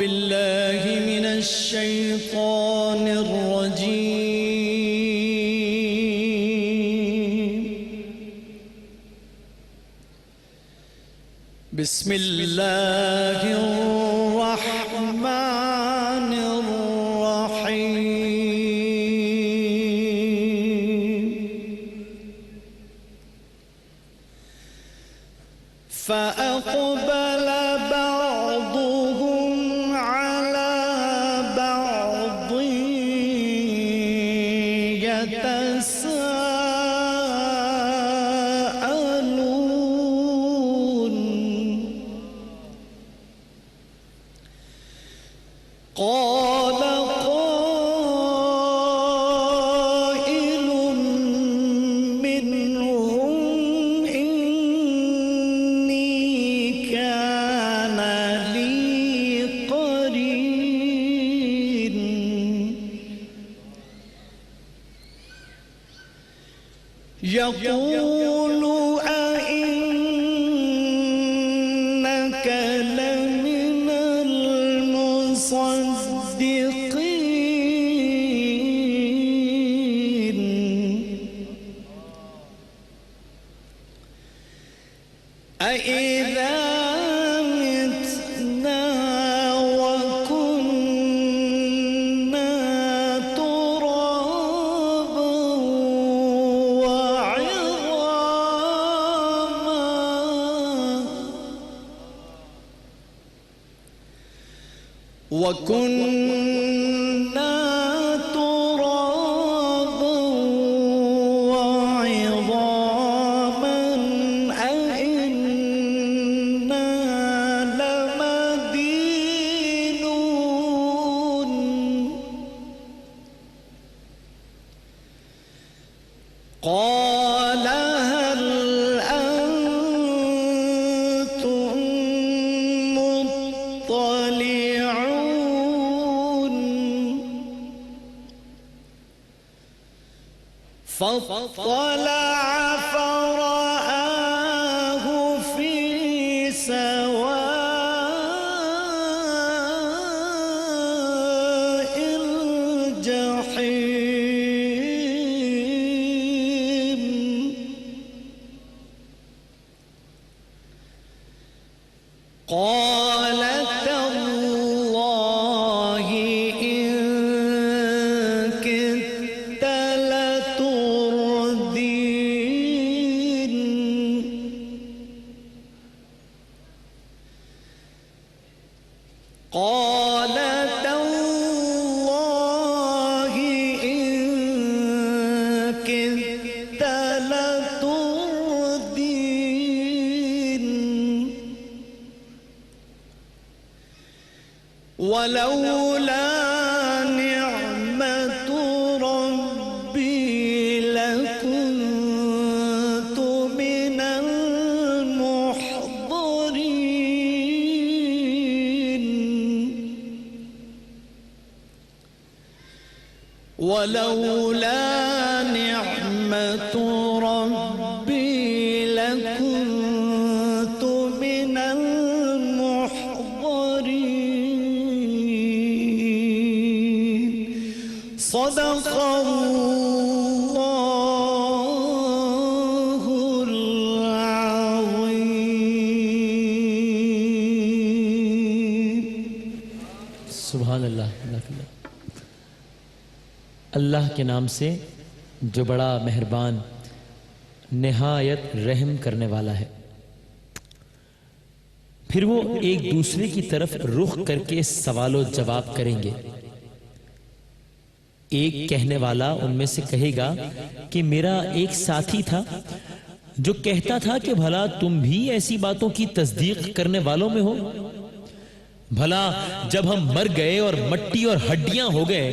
بالله من الشيطان الرجيم. بسم الله الرحمن الرحيم. فأقبل بعضهم على بعض يتساءلون. قال قائل منهم إني كان لي قرين يقول أئنك لمن المصدقين أإذا متنا وكنا ترابا وعظاما وكنا ترابا وعظاما أئنا لمدينون. قال هل أنتم مطلعون. فاطلع فرآه في سواء الجحيم. قال تالله إن كدت لتردين. قال تالله إن كدت لتردين ولولا نعمة ربي لكنت من المحضرين. ولولا نعمة ربي لكنت من المحضرين. صدق الله العظيم. سبحان اللہ. اللہ کے نام سے جو بڑا مہربان نہایت رحم کرنے والا ہے. پھر وہ ایک دوسرے کی طرف رخ کر کے سوال و جواب کریں گے. ایک کہنے والا ان میں سے کہے گا کہ میرا ایک ساتھی تھا جو کہتا تھا کہ بھلا تم بھی ایسی باتوں کی تصدیق کرنے والوں میں ہو. بھلا جب ہم مر گئے اور مٹی اور ہڈیاں ہو گئے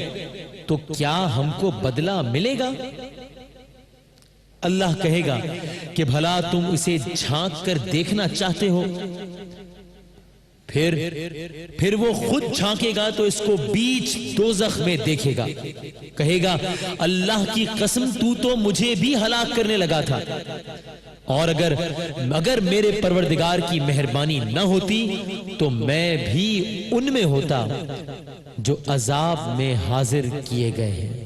تو کیا ہم کو بدلہ ملے گا؟ اللہ کہے گا کہ بھلا تم اسے جھانک کر دیکھنا چاہتے ہو. پھر وہ خود جھانکے گا تو اس کو بیچ دوزخ میں دیکھے گا. کہے گا اللہ کی قسم تو مجھے بھی ہلاک کرنے لگا تھا. اور اگر میرے پروردگار کی مہربانی نہ ہوتی تو میں بھی ان میں ہوتا جو عذاب میں حاضر کیے گئے ہیں۔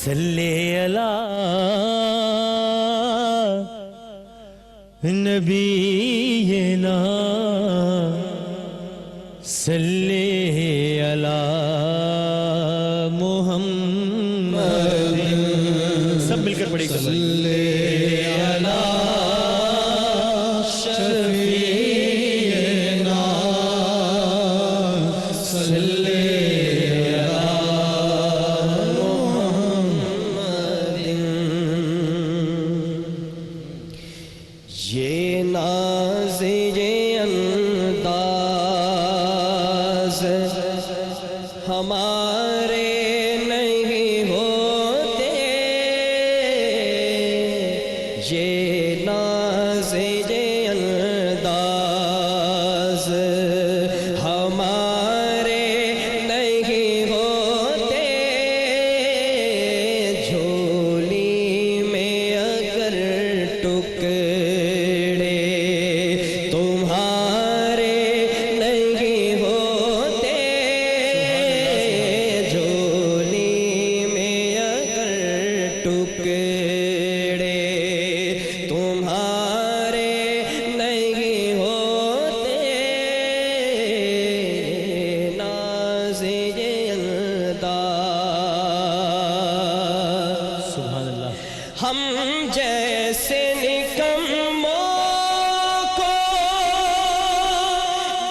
صلی علی نبینا صلی علی محمد، سب مل کر پڑھیں گے۔ یہ ناز یہ انداز ہمارے نہیں ہوتے، یہ ناز یہ انداز ہمارے نہیں ہوتے، جھولی میں اگر ہم جیسے نکموں کو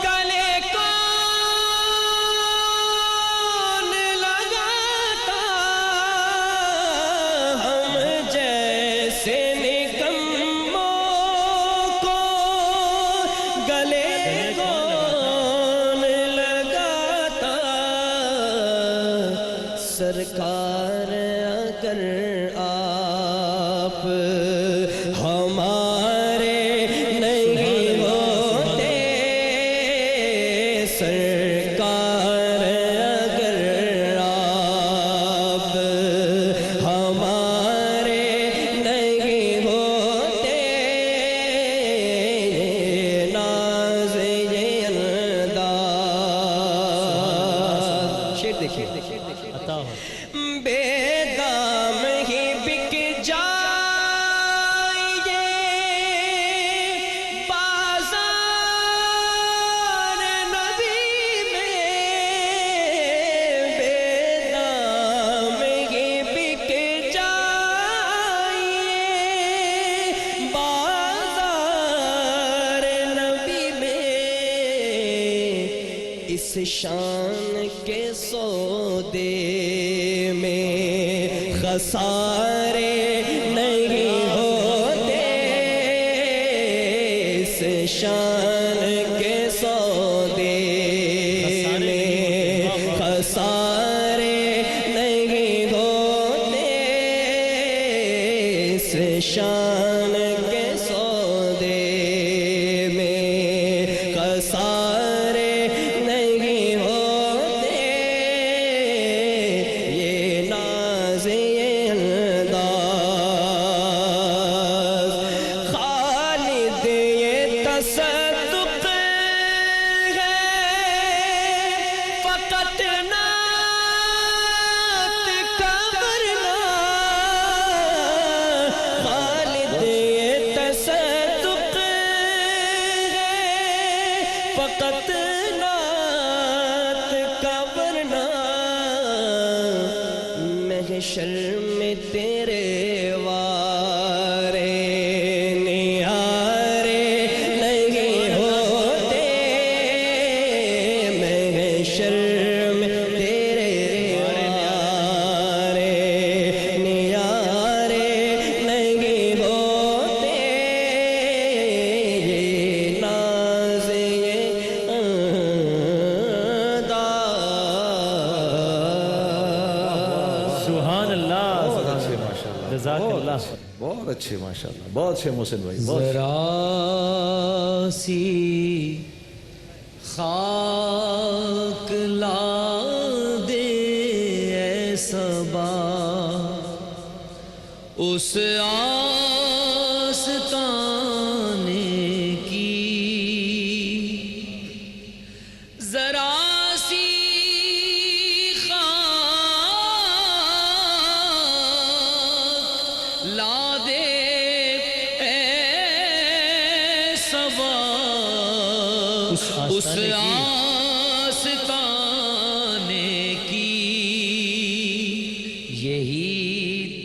گلے کون لگاتا، ہم جیسے نکموں کو گلے کون لگاتا، سرکار اگر آپ ہمارے نہیں ہوتے، سرکار اگر آپ ہمارے نہیں ہوتے، ناز یہ انداز، شعر دیکھیے عطا ہو، بے دام ہی بک جائے بازار نبی میں، بے دام ہی بک جائے بازار نبی میں، اس شان کے سودے میں خسارے نہیں ہوتے، اس شان کے سودے میں خسارے نہیں ہوتے، اس شان کے سودے میں خسارے نہیں ہوتے، یہ ناز یہ انداز خالد یہ تصدق ہے، فقط نعت کا ورنہ، خالد یہ تصدق ہے، فقط نعت کا ورنہ، محشر میں تیرے وارے نیارے نہیں ہوتے، محشر میں تیرے وارے نیارے نہیں ہوتے، اللہ بہت اچھے ماشاءاللہ، جزاک اللہ بہت اچھے ماشاءاللہ، بہت اچھے محسن بھائی، بہت ذرا سی خاک لا دے اے صبا اس آستانے کی ذرا سی خاک لا دے اے صبا اس آستانے کی یہی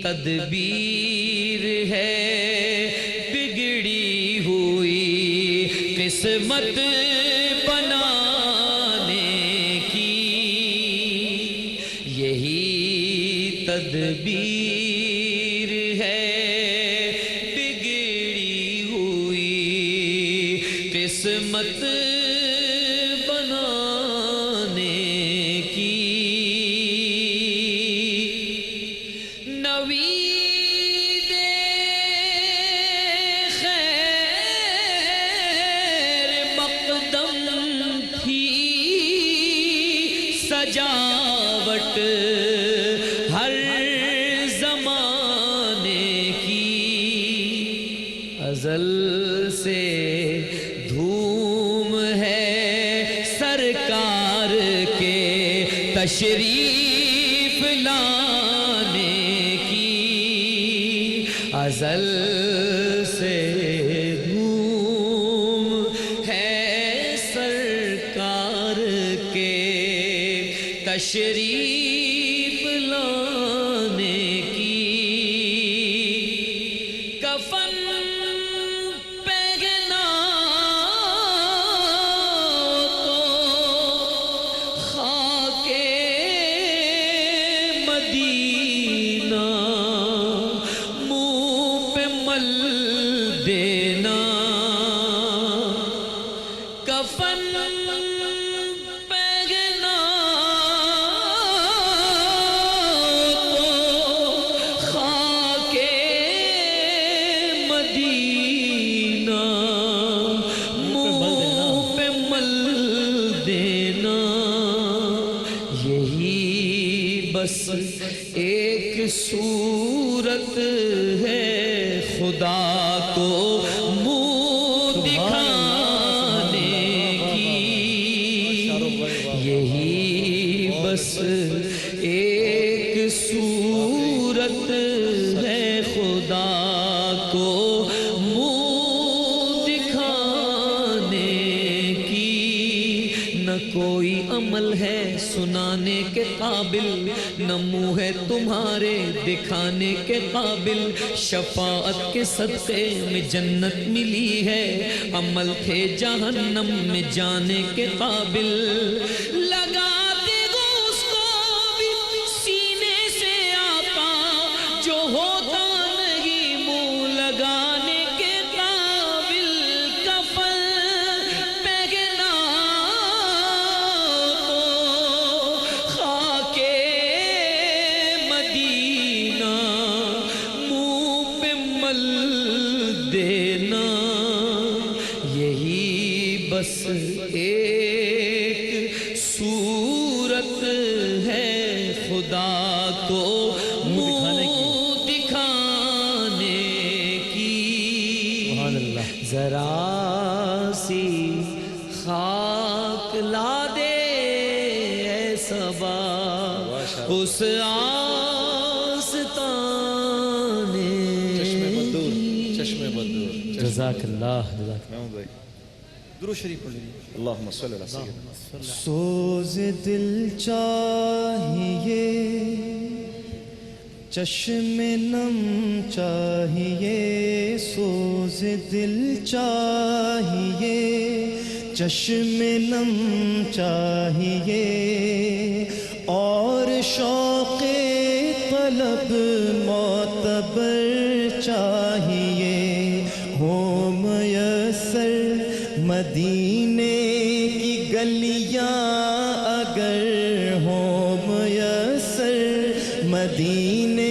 تدبیر ہے بگڑی ہوئی قسمت بنانے کی یہی تدبیر ہے بگڑی ہوئی قسمت بنانے کی نوید خیر مقدم تھی سجاوٹ ہر زمانے کی ازل سے دھوم ہے سرکار کے تشریف لانے کی ازل سے دھوم ہے سرکار کے تشریف لانے کی کفن پہنا تو خاک مدینہ منہ پہ مل دینا کفن پہنا تو خاک مدینہ منہ پہ مل دینا یہی بس ایک صورت ہے خدا کو منہ دکھانے کی یہی بس ایک صورت ہے خدا کو منہ دکھانے کی نہ کوئی عمل ہے سنانے کے قابل نہ منہ ہے تمہارے دکھانے کے قابل شفاعت کے صدقے میں جنت ملی ہے عمل تھے جہنم میں جانے کے قابل لگاتے ہو اس کو بھی سینے سے آقا جو ہوتا نہیں منہ لگانے کے قابل کفن پہنا تو خاک مدینہ منہ پہ مل دینا یہی بس ایک صورت ہے خدا کو منہ دکھانے کی ذرا سی خاک لا دے اے صبا اس آستانے چشم بدور، چشم بدور، جزاک اللہ جزاک محمود بھائی درود شریف پڑھ لیجیے. اللہم صلی اللہ علیہ وسلم. سوز دل چاہیے چشم نم چاہیے سوز دل چاہیے چشم نم چاہیے اور شوق طلب معتبر چاہیے ہو میسر مدینے کی گلیاں اگر ہو میسر مدینے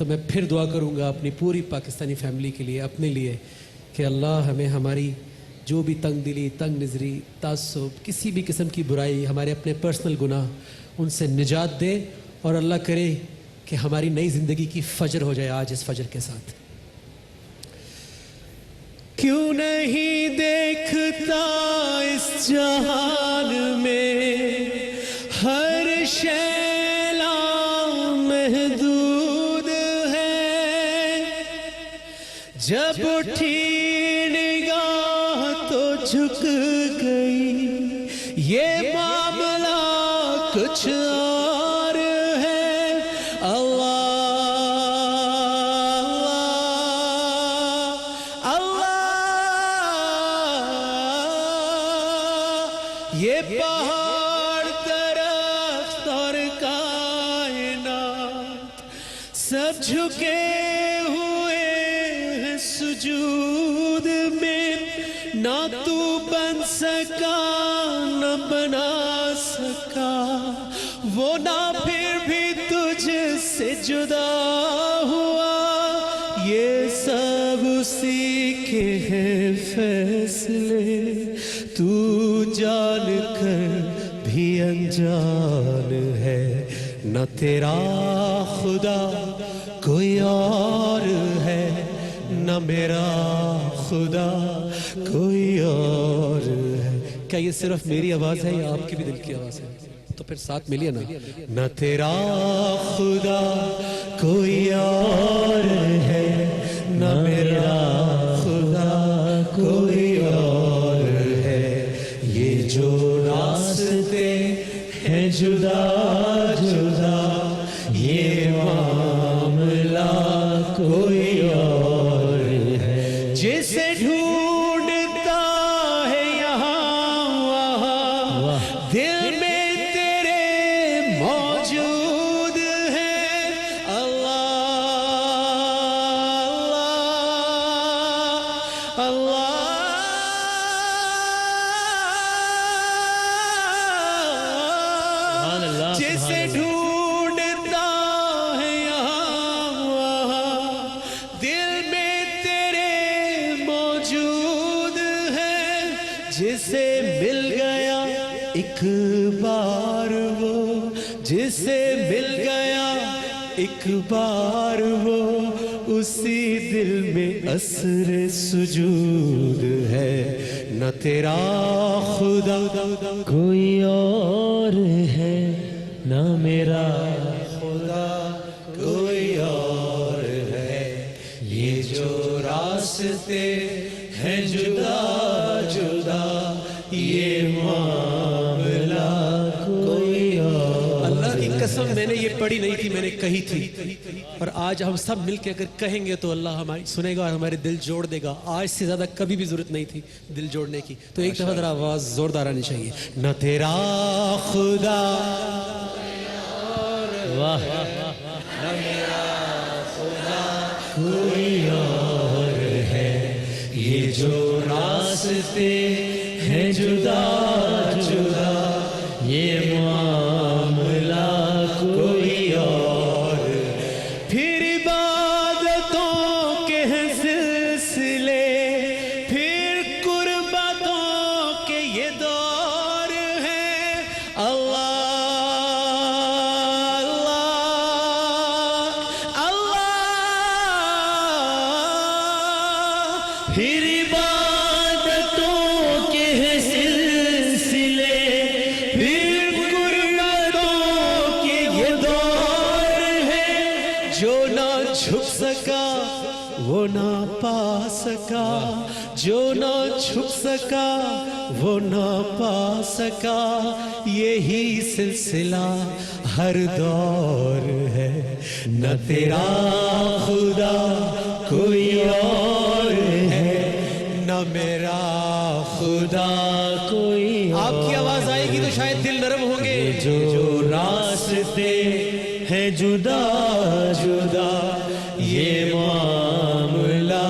تو میں پھر دعا کروں گا اپنی پوری پاکستانی فیملی کے لیے، اپنے لیے، کہ اللہ ہمیں ہماری جو بھی تنگ دلی، تنگ نظری، تعصب، کسی بھی قسم کی برائی، ہمارے اپنے پرسنل گناہ، ان سے نجات دے، اور اللہ کرے کہ ہماری نئی زندگی کی فجر ہو جائے آج اس فجر کے ساتھ۔ کیوں نہیں دیکھتا اس جہان میں ہر شے لامحدود ہے، جب اٹھی نگاہ تو جھک گئی، یہ معاملہ کچھ اور ہے۔ اللہ یہ پہاڑ، درخت اور کائنات سب جھکے ہوئے ہیں سجود میں، نہ تو بن سکا نہ بنا سکا وہ، نہ پھر بھی تجھ سے جدا ہوا، یہ سب اسی کے ہیں فیصلے، تو جان کر بھی انجان ہے، نہ تیرا خدا کوئی اور ہے، نہ میرا خدا کوئی اور ہے۔ کیا یہ صرف میری آواز ہے یا آپ کی بھی دل کی آواز ہے؟ تو پھر ساتھ ملیے نا۔ نہ تیرا خدا کوئی اور ہے، نہ میرا خدا کوئی اور ہے، یہ جو راستے ہیں جدا جدا، یہ معاملہ کوئی اور ہے، جسے ڈھونڈتا ہے یہاں وہاں، دل میں تیرے موجود ہے۔ اللہ اللہ اللہ، جسے ڈھونڈتا ہے یہاں وہاں، دل میں تیرے موجود ہے، جسے مل گیا ایک بار وہ، جسے مل گیا ایک بار وہ، اسی دل میں اثر سجود ہے، نہ تیرا خدا کوئی اور ہے، نہ میرا خدا کوئی اور ہے، یہ جو راستے ہیں جدا جدا، یہ معاملہ کوئی اور۔ اللہ کی قسم میں نے یہ پڑھی نہیں تھی، میں نے کہی تھی، اور آج ہم سب مل کے اگر کہیں گے تو اللہ ہماری سنے گا اور ہمارے دل جوڑ دے گا۔ آج سے زیادہ کبھی بھی ضرورت نہیں تھی دل جوڑنے کی، تو ایک دفعہ ذرا آواز زوردار آنی چاہیے۔ نہ تیرا خدا واہ، نہ میرا خدا کوئی اور ہے، یہ جو راستے ہیں جدا جدا، یہ معاملہ کوئی اور۔ پھر عبادتوں کے ہیں سلسلے، پھر قربتوں کے یہ دور ہے۔ اللہ پھر عبادتوں کے ہیں سلسلے، پھر قربتوں کے یہ دور ہے، جو نہ جھک سکا وہ نہ پا سکا، جو نہ جھک سکا وہ نہ پا سکا، یہی سلسلہ ہر دور ہے، نہ تیرا خدا کوئی اور ہے، نہ میرا خدا کوئی اور۔ آپ کی آواز آئے گی تو شاید دل نرم ہوں گے۔ جو راستے ہیں جدا جدا، یہ معاملہ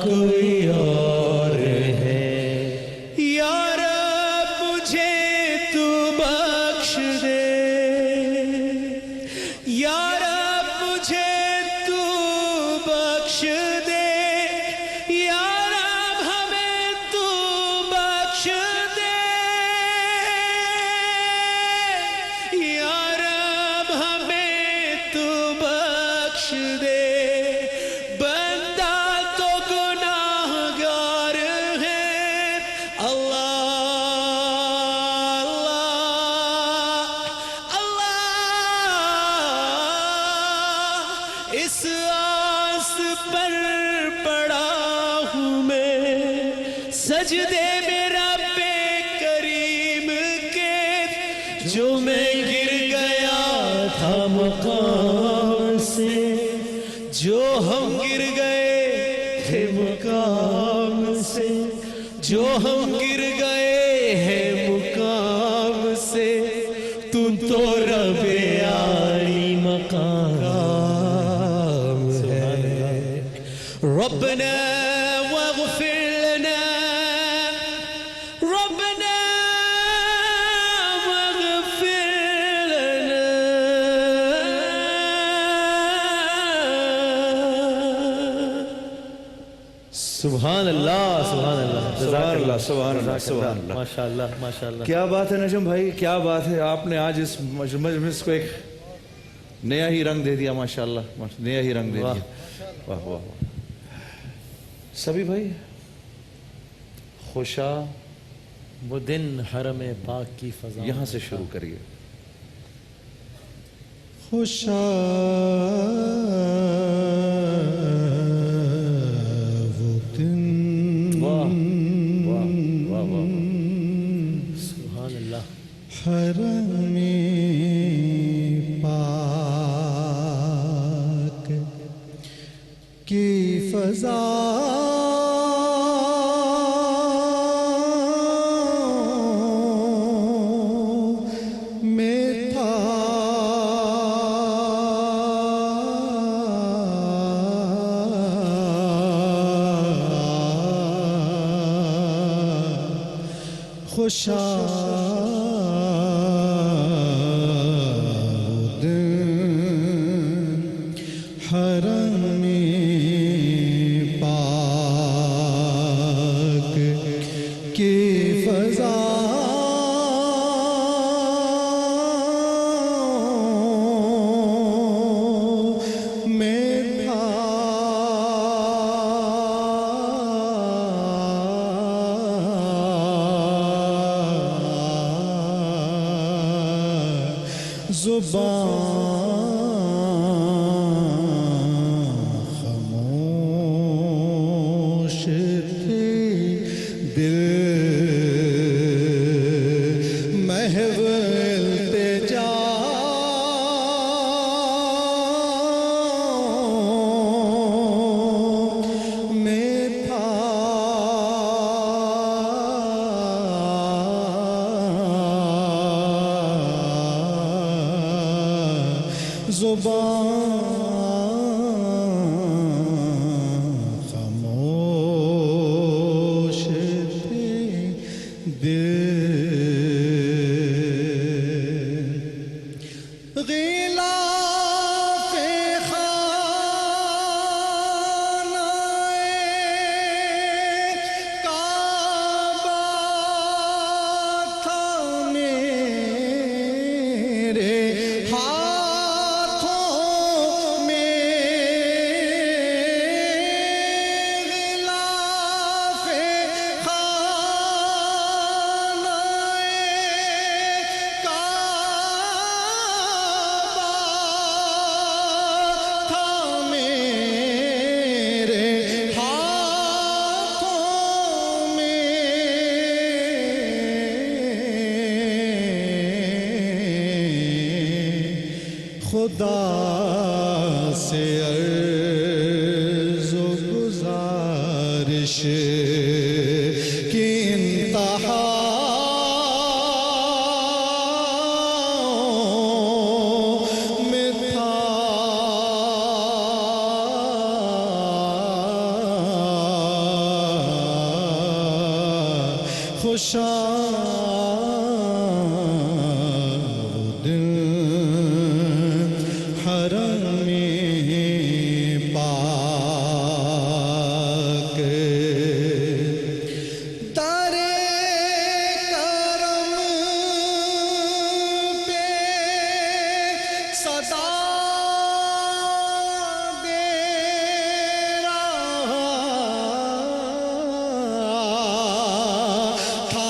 کوئی اور ہے۔ یا رب مجھے تو بخش دے، یا رب مجھے تو سجدے میں رب کریم کے جو میں گر گیا تھا مقام سے، جو ہم گر گئے تھے مقام سے، جو ہم گر گئے ہیں مقام سے، تو رب عالی مقام ہے۔ ربنا واغفر لنا، ربنا واغفر لنا، سبحان اللہ، سبحان اللہ، سبحان اللہ، سبحان اللہ، سبحان اللہ۔ ماشاء اللہ، ماشاء اللہ۔ کیا بات ہے نجم بھائی، کیا بات ہے، آپ نے آج اس مجلس کو ایک نیا ہی رنگ دے دیا، ماشاءاللہ، نیا ہی رنگ دے دیا۔ واہ واہ واہ۔ سبھی بھائی خوشا وہ دن حرم پاک کی فضا، یہاں سے شروع کریے۔ خوشا وہ دن، واہ واہ واہ واہ، سبحان اللہ۔ حرم پاک کی فضا میں تھا خوشا حرم پاک کی فضا میں تھا زبان خاموش تھی، دل محو التجا میں تھا۔ زبان خاموش تھی، دل غلاف خانہ کعبہ تھا میرے ہاتھوں میں، غلاف خانہ کعبہ تھا میرے ہاتھوں میں، خدا سے عرض و گزارش کی انتہا میں تھا۔ خوشا وہ دن حرم پاک در کرم پہ صدا دے رہا تھا،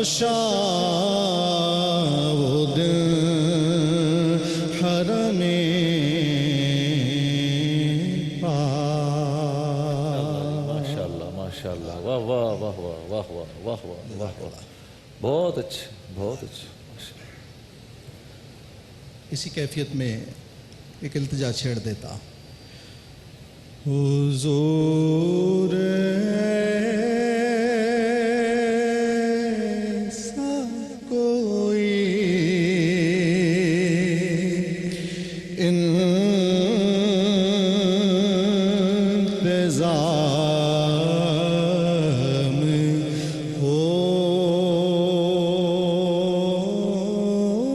خوشا وہ دن حرم ماشاءاللہ ماشاءاللہ واہ واہ واہ واہ واہ واہ واہ واہ واہ واہ بہت اچھا بہت اچھا اسی کیفیت میں ایک التجا چھیڑ دیتا حضور ایسا کوئی انتظام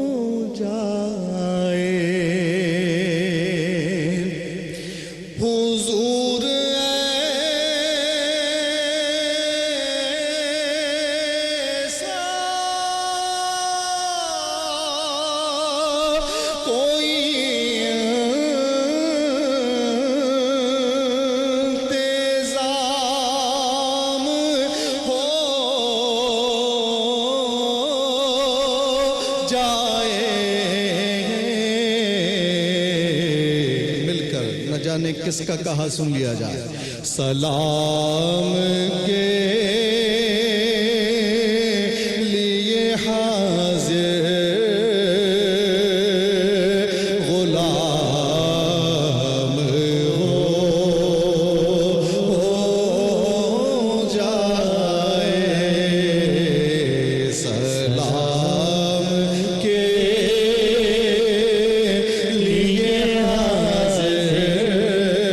ہو جائے حضور ایسا کوئی انتظام ہو جائے مل کر نہ جانے کس کا کہا سن لیا جائے سلام کے لیے حاضر غلام ہو جائے سلام کے لیے حاضر غلام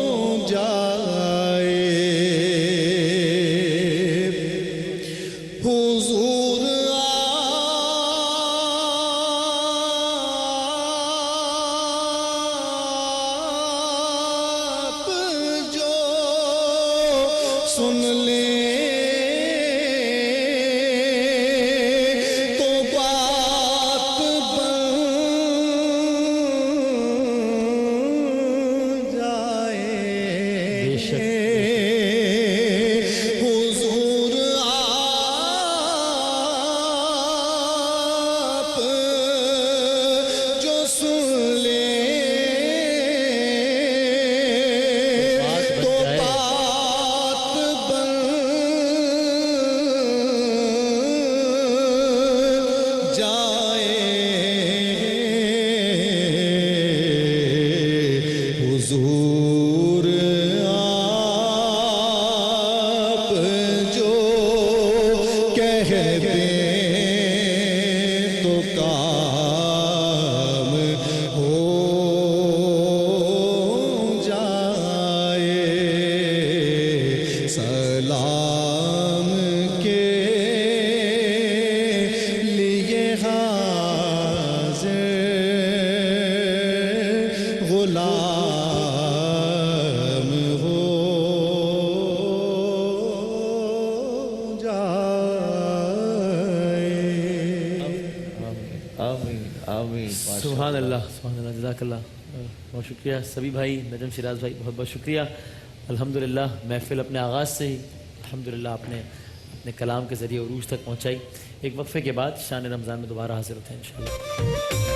ہو جائے حضور آپ جو سن لیں تو بات بن جائے بے شک حضور آپ جو سن لیں تو بات بن جائے حضور آپ جو کہہ دیں تو کام ہو جائے سلام کے لیے حاضر غلام ہو جائے آمین آمین سبحان اللہ جزاک اللہ بہت شکریہ سبھی بھائی نجم شیراز بھائی بہت بہت شکریہ الحمدللہ محفل اپنے آغاز سے ہی الحمدللہ آپ نے اپنے کلام کے ذریعے عروج تک پہنچائی ایک وقفے کے بعد شان رمضان میں دوبارہ حاضر ہوتے ہیں انشاءاللہ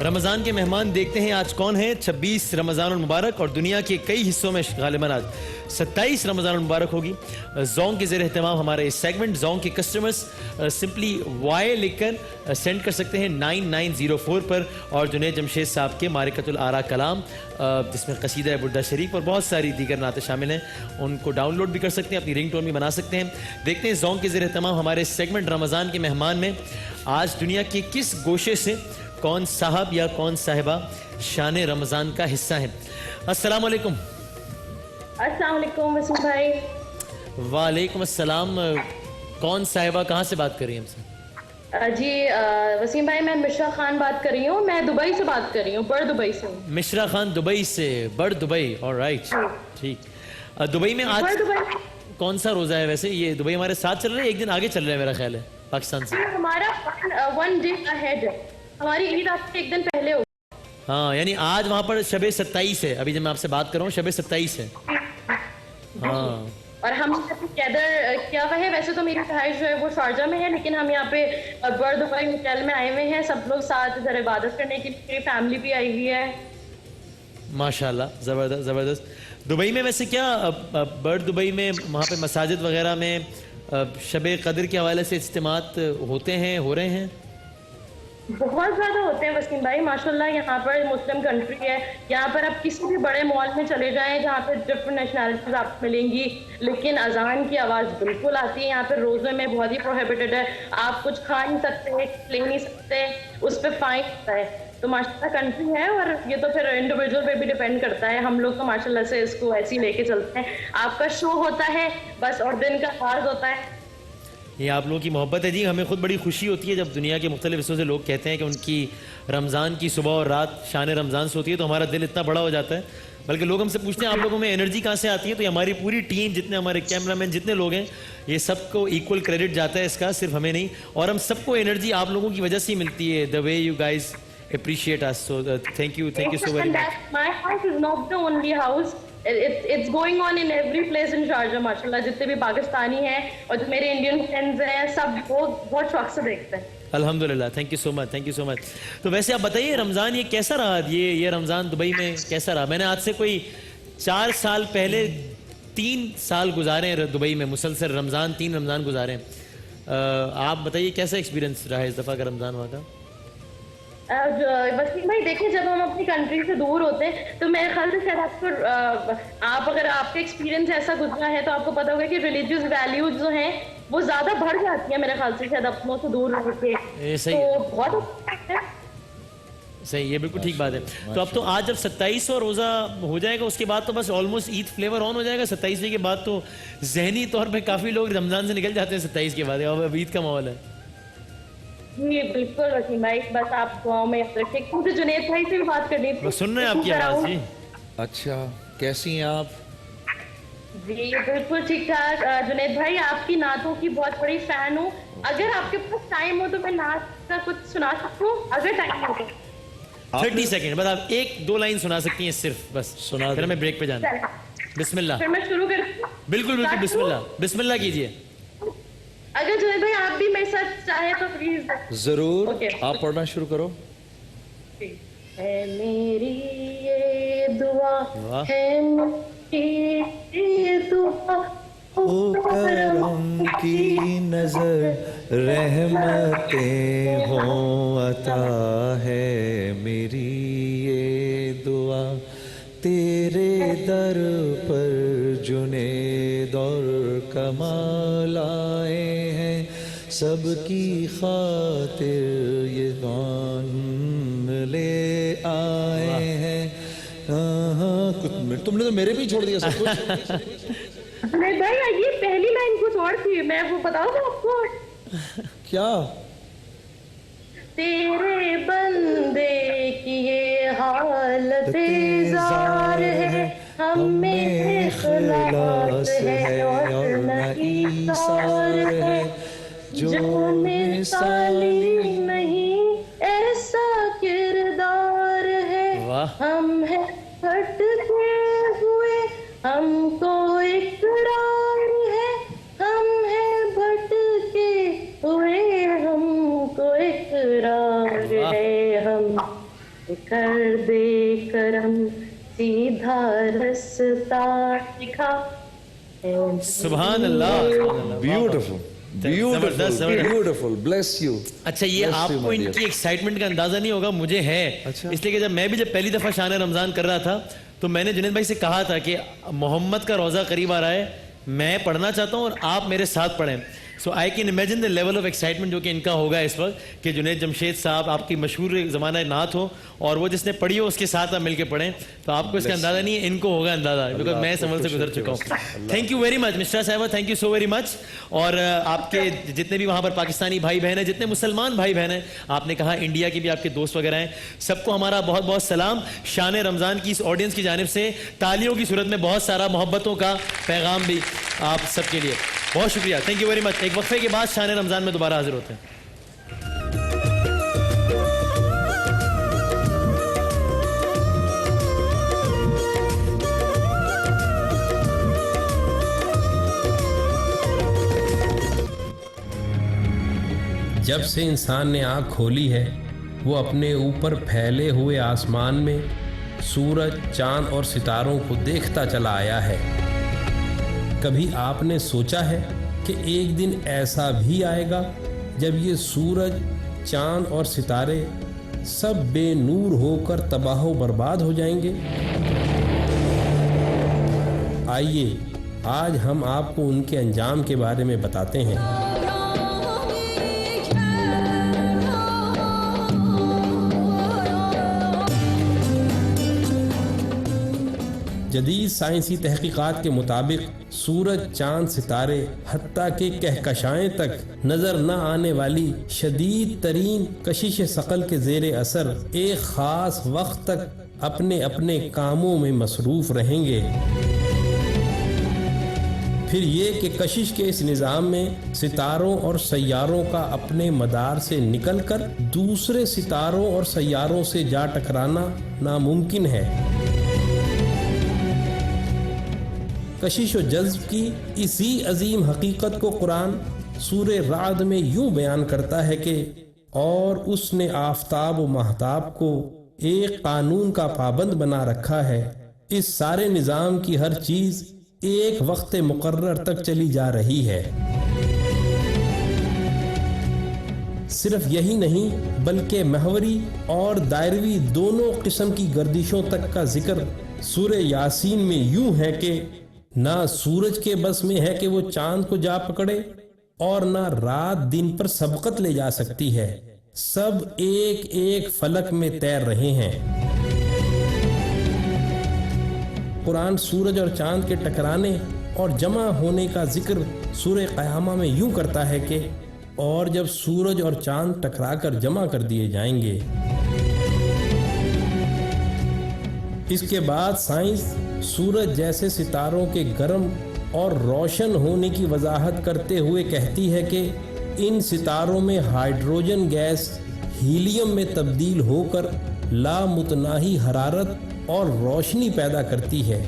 رمضان کے مہمان دیکھتے ہیں آج کون ہیں 26 رمضان المبارک اور دنیا کے کئی حصوں میں غالباً آج 27 رمضان المبارک ہوگی زونگ کے زیر اہتمام ہمارے اس سیگمنٹ زونگ کے کسٹمرز سمپلی وائی لکھ کر سینڈ کر سکتے ہیں 9904 پر اور جنید جمشید صاحب کے معرکۃ الآراء کلام جس میں قصیدہ بردہ شریف اور بہت ساری دیگر نعتیں شامل ہیں ان کو ڈاؤن لوڈ بھی کر سکتے ہیں اپنی رنگ ٹون بھی بنا سکتے ہیں دیکھتے ہیں زونگ کے زیر اہتمام ہمارے سیگمنٹ رمضان کے مہمان میں آج دنیا کے کس گوشے سے کون صاحب یا کون صاحبہ شان رمضان کا حصہ ہیں. السلام علیکم. السلام علیکم وسیم بھائی. وعلیکم السلام. کون صاحبہ کہاں سے بات کر رہی ہیں ہم سے؟ جی وسیم بھائی میں مشرا خان بات کر رہی ہوں. میں دبئی سے بات کر رہی ہوں, بڑ دبئی سے. مشرا خان دبئی سے, بڑ دبئی. آلرائٹ, ٹھیک. دبئی میں آج کون سا روزہ ہے ویسے؟ یہ دبئی ہمارے ساتھ چل رہا ہے, ایک دن آگے چل رہا ہے میرا خیال ہے پاکستان سے. ہمارا 1 day ahead ہے. ہماری عید آپ سے ایک دن پہلے ہو. ہاں, یعنی آج وہاں پر شب 27 ہے. ابھی جب میں آپ سے بات کر رہا ہوں شب 27 ہے. ہاں, اور ہم کیدر کیا ہوا ہے. ویسے تو میری رہائش جو ہے وہ شارجہ میں ہے, لیکن ہم یہاں پہ بڑ دبئی ہوٹل میں آئے ہوئے ہیں سب لوگ ساتھ ادھر عبادت کرنے کے لیے. میری فیملی بھی آئی ہوئی ہے. ماشاءاللہ, زبردست زبردست. دبئی میں ویسے کیا بڑ دبئی میں وہاں پہ مساجد وغیرہ میں شب قدر کے حوالے سے اجتماعات ہوتے ہیں, ہو رہے ہیں؟ بہت زیادہ ہوتے ہیں وسیم بھائی ماشاءاللہ. یہاں پر مسلم کنٹری ہے, یہاں پر آپ کسی بھی بڑے مال میں چلے جائیں جہاں پہ ڈفرنٹ نیشنلٹیز آپ کو ملیں گی, لیکن اذان کی آواز بالکل آتی ہے. یہاں پہ روزے میں بہت ہی پروہیبٹڈ ہے, آپ کچھ کھا نہیں سکتے, لے نہیں سکتے, اس پہ فائن ہوتا ہے. تو ماشاءاللہ کنٹری ہے, اور یہ تو پھر انڈیویجول پہ بھی ڈیپینڈ کرتا ہے. ہم لوگ تو ماشاءاللہ سے اس کو ایسے ہی لے کے چلتے ہیں. آپ کا شو ہوتا ہے بس, اور دن کا آغاز ہوتا ہے. یہ آپ لوگوں کی محبت ہے جی. ہمیں خود بڑی خوشی ہوتی ہے جب دنیا کے مختلف حصوں سے لوگ کہتے ہیں کہ ان کی رمضان کی صبح اور رات شان رمضان سے ہوتی ہے, تو ہمارا دل اتنا بڑا ہو جاتا ہے. بلکہ لوگ ہم سے پوچھتے ہیں آپ لوگوں میں انرجی کہاں سے آتی ہے, تو یہ ہماری پوری ٹیم, جتنے ہمارے کیمرہ مین, جتنے لوگ ہیں, یہ سب کو ایکول کریڈٹ جاتا ہے اس کا, صرف ہمیں نہیں. اور ہم سب کو انرجی آپ لوگوں کی وجہ سے ہی ملتی ہے. The way you guys appreciate us, so thank you so very much. My house is not the only house. It's going on in every place in Sharjah ماشاءاللہ. جتنے بھی پاکستانی ہیں اور جو میرے انڈین فرینڈز ہیں سب بہت شوق سے دیکھتے ہیں. الحمدللہ, thank you so much, thank you so much. تو ویسے آپ بتائیے رمضان یہ کیسا رہا, یہ رمضان دبئی میں کیسا رہا؟ میں نے آج سے کوئی 4 سال پہلے 3 سال گزارے ہیں دبئی میں, مسلسل رمضان 3 رمضان گزارے ہیں. آپ بتائیے کیسا ایکسپیرینس رہا ہے اس دفعہ کا رمضان وہاں کا؟ وسیم بھائی دیکھیں, جب ہم اپنی کنٹری سے دور ہوتے ہیں تو میرے خیال سے شاید آپ اگر آپ کا ایکسپیرینس ایسا گزرا ہے تو آپ کو پتا ہوگا کہ ریلیجیس ویلیوز جو ہیں وہ زیادہ بڑھ جاتی ہیں میرے خیال سے شاید اپنوں سے دور رہ کے. تو بہت صحیح, یہ بالکل ٹھیک بات ہے. تو اب تو آج جب 27واں روزہ ہو جائے گا اس کے بعد تو بس آلموسٹ عید فلیور آن ہو جائے گا. 27ویں کے بعد تو ذہنی طور پہ کافی لوگ رمضان سے نکل جاتے ہیں 27 کے بعد, اب عید کا ماحول ہے. جی بالکل وسیم بھائی, بس آپ دعاؤں میں یاد رکھیں. مجھے جنید بھائی سے بھی بات کرنی تھی. سن رہے ہیں آپ کی آواز جی. اچھا, کیسی ہیں آپ؟ جی بالکل ٹھیک ٹھاک. جنید بھائی آپ کی نعتوں کی بہت بڑی فین ہوں. اگر آپ کے پاس ٹائم ہو تو میں نعت کا کچھ سنا سکوں اگر ٹائم ہو تو. 30 سیکنڈ بس, آپ 1-2 لائن سنا سکتی ہیں صرف, بس سنا, پھر ہمیں بریک پہ جانا. بسم اللہ. پھر میں شروع کر بالکل بالکل, بسم اللہ, بسم اللہ کیجیے. اگر جنید بھائی آپ بھی میرے ساتھ چاہیں تو پلیز. ضرور, آپ پڑھنا شروع کرو. ہے میری یہ دعا, ہے میری یہ دعا, کرم کی نظر رحمتیں ہوں عطا ہے میری یہ دعا, تیرے در پر جنید اور کمال آئے ہیں, سب کی خاطر یہ غم لے آئے ہیں. تم نے تو میرے بھی چھوڑ دیا سب کچھ. نہیں بھائی یہ پہلی لائن کچھ اور تھی, میں وہ بتاؤں گا آپ کو. کیا؟ تیرے بندے کی یہ حالت زار ہے, ہم میں اخلاص ہے اور نہ ایثار ہے, جو مثالی نہیں ایسا کردار ہے. ہم ہیں بھٹکے ہوئے, ہم کو اقرار ہے, ہم ہیں بھٹکے ہوئے, ہم کو اقرار ہے, ہم کر دے کرم سیدھا رستہ دکھا. سبحان اللہ, بیوٹیفل بیوٹیفل, بلیس یو. اچھا, یہ آپ کو ان کی ایکسائٹمنٹ کا اندازہ نہیں ہوگا, مجھے ہے. اس لیے کہ جب میں بھی پہلی دفعہ شان رمضان کر رہا تھا تو میں نے جنید بھائی سے کہا تھا کہ محمد کا روزہ قریب آ رہا ہے, میں پڑھنا چاہتا ہوں اور آپ میرے ساتھ پڑھیں. So I can imagine the level of excitement جو کہ ان کا ہوگا اس وقت کہ جنید جمشید صاحب آپ کی مشہور زمانہ نعت ہو اور وہ جس نے پڑھی ہو اس کے ساتھ آپ مل کے پڑھیں, تو آپ کو اس کا اندازہ نہیں ہے, ان کو ہوگا اندازہ, بیکاز میں اس عمل سے گزر چکا ہوں. Thank you very much mister صاحبہ, thank you so very much. اور آپ کے جتنے بھی وہاں پر پاکستانی بھائی بہن ہیں, جتنے مسلمان بھائی بہن ہیں, آپ نے کہا انڈیا کے بھی آپ کے دوست وغیرہ ہیں, سب کو ہمارا بہت بہت سلام. شان رمضان کی اس آڈینس کی جانب سے تالیوں کی صورت میں بہت سارا محبتوں کا پیغام بھی آپ سب کے لیے. بہت شکریہ, تھینک یو ویری مچ. ایک وقفے کے بعد شان رمضان میں دوبارہ حاضر ہوتے ہیں. جب سے انسان نے آنکھ کھولی ہے وہ اپنے اوپر پھیلے ہوئے آسمان میں سورج, چاند اور ستاروں کو دیکھتا چلا آیا ہے. کبھی آپ نے سوچا ہے کہ ایک دن ایسا بھی آئے گا جب یہ سورج, چاند اور ستارے سب بے نور ہو کر تباہ و برباد ہو جائیں گے؟ آئیے آج ہم آپ کو ان کے انجام کے بارے میں بتاتے ہیں. جدید سائنسی تحقیقات کے مطابق سورج, چاند, ستارے حتیٰ کہ کہکشائیں تک نظر نہ آنے والی شدید ترین کشش ثقل کے زیر اثر ایک خاص وقت تک اپنے اپنے کاموں میں مصروف رہیں گے. پھر یہ کہ کشش کے اس نظام میں ستاروں اور سیاروں کا اپنے مدار سے نکل کر دوسرے ستاروں اور سیاروں سے جا ٹکرانا ناممکن ہے. کشش و جذب کی اسی عظیم حقیقت کو قرآن سورہ رعد میں یوں بیان کرتا ہے کہ اور اس نے آفتاب و ماہتاب کو ایک قانون کا پابند بنا رکھا ہے, اس سارے نظام کی ہر چیز ایک وقت مقرر تک چلی جا رہی ہے. صرف یہی نہیں بلکہ محوری اور دائروی دونوں قسم کی گردشوں تک کا ذکر سورہ یاسین میں یوں ہے کہ نہ سورج کے بس میں ہے کہ وہ چاند کو جا پکڑے اور نہ رات دن پر سبقت لے جا سکتی ہے, سب ایک ایک فلک میں تیر رہے ہیں. قرآن سورج اور چاند کے ٹکرانے اور جمع ہونے کا ذکر سورہ قیامہ میں یوں کرتا ہے کہ اور جب سورج اور چاند ٹکرا کر جمع کر دیے جائیں گے. اس کے بعد سائنس سورج جیسے ستاروں کے گرم اور روشن ہونے کی وضاحت کرتے ہوئے کہتی ہے کہ ان ستاروں میں ہائیڈروجن گیس ہیلیم میں تبدیل ہو کر لامتناہی حرارت اور روشنی پیدا کرتی ہے,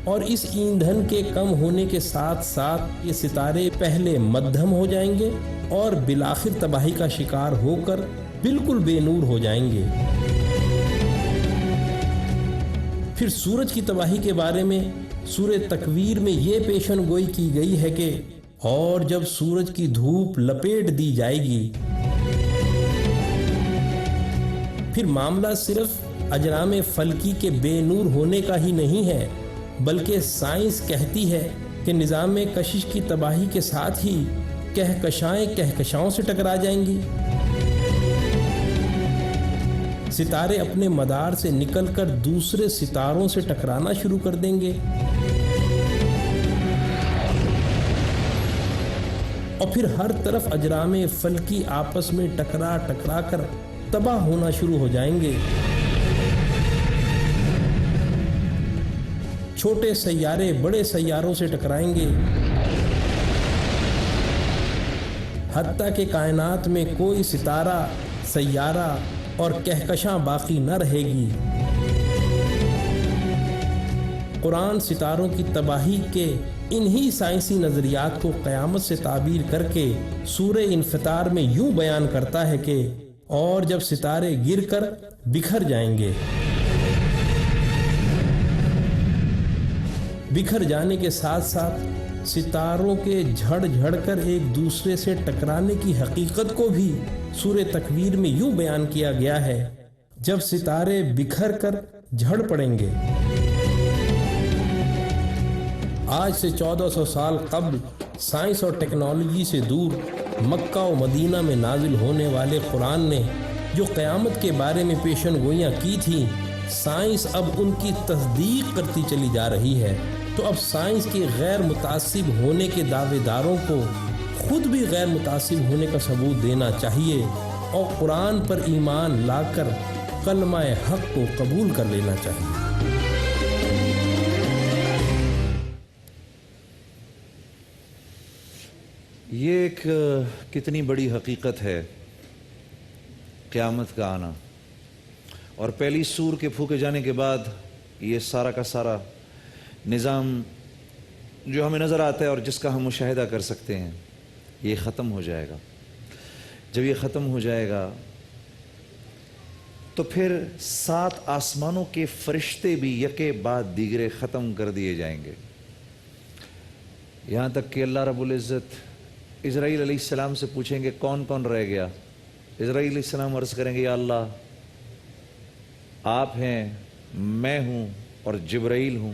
اور اس ایندھن کے کم ہونے کے ساتھ ساتھ یہ ستارے پہلے مدھم ہو جائیں گے اور بالآخر تباہی کا شکار ہو کر بالکل بے نور ہو جائیں گے. پھر سورج کی تباہی کے بارے میں سورہ تکویر میں یہ پیشن گوئی کی گئی ہے کہ اور جب سورج کی دھوپ لپیٹ دی جائے گی. پھر معاملہ صرف اجرام فلکی کے بے نور ہونے کا ہی نہیں ہے, بلکہ سائنس کہتی ہے کہ نظام کشش کی تباہی کے ساتھ ہی کہکشائیں کہکشاؤں سے ٹکرا جائیں گی. ستارے اپنے مدار سے نکل کر دوسرے ستاروں سے ٹکرانا شروع کر دیں گے, اور پھر ہر طرف اجرام فلکی آپس میں ٹکرا ٹکرا کر تباہ ہونا شروع ہو جائیں گے. چھوٹے سیارے بڑے سیاروں سے ٹکرائیں گے, حتیٰ کہ کائنات میں کوئی ستارہ, سیارہ اور کہکشاں باقی نہ رہے گی. قرآن ستاروں کی تباہی کے انہی سائنسی نظریات کو قیامت سے تعبیر کر کے سورہ انفطار میں یوں بیان کرتا ہے کہ اور جب ستارے گر کر بکھر جائیں گے. بکھر جانے کے ساتھ ساتھ ستاروں کے جھڑ جھڑ کر ایک دوسرے سے ٹکرانے کی حقیقت کو بھی سورہ تکویر میں یوں بیان کیا گیا ہے, جب ستارے بکھر کر جھڑ پڑیں گے آج سے 1400 سال قبل سائنس اور ٹیکنالوجی سے دور مکہ و مدینہ میں نازل ہونے والے قرآن نے جو قیامت کے بارے میں پیشن گوئیاں کی تھیں، سائنس اب ان کی تصدیق کرتی چلی جا رہی ہے۔ تو اب سائنس کے غیر متعصب ہونے کے دعوے داروں کو خود بھی غیر متعصب ہونے کا ثبوت دینا چاہیے اور قرآن پر ایمان لا کر کلمہ حق کو قبول کر لینا چاہیے۔ یہ ایک کتنی بڑی حقیقت ہے قیامت کا آنا، اور پہلی سور کے پھونکے جانے کے بعد یہ سارا کا سارا نظام جو ہمیں نظر آتا ہے اور جس کا ہم مشاہدہ کر سکتے ہیں یہ ختم ہو جائے گا۔ جب یہ ختم ہو جائے گا تو پھر 7 آسمانوں کے فرشتے بھی یکے بعد دیگرے ختم کر دیے جائیں گے، یہاں تک کہ اللہ رب العزت اسرائیل علیہ السلام سے پوچھیں گے کون کون رہ گیا۔ اسرائیل علیہ السلام عرض کریں گے یا اللہ آپ ہیں، میں ہوں اور جبرائیل ہوں،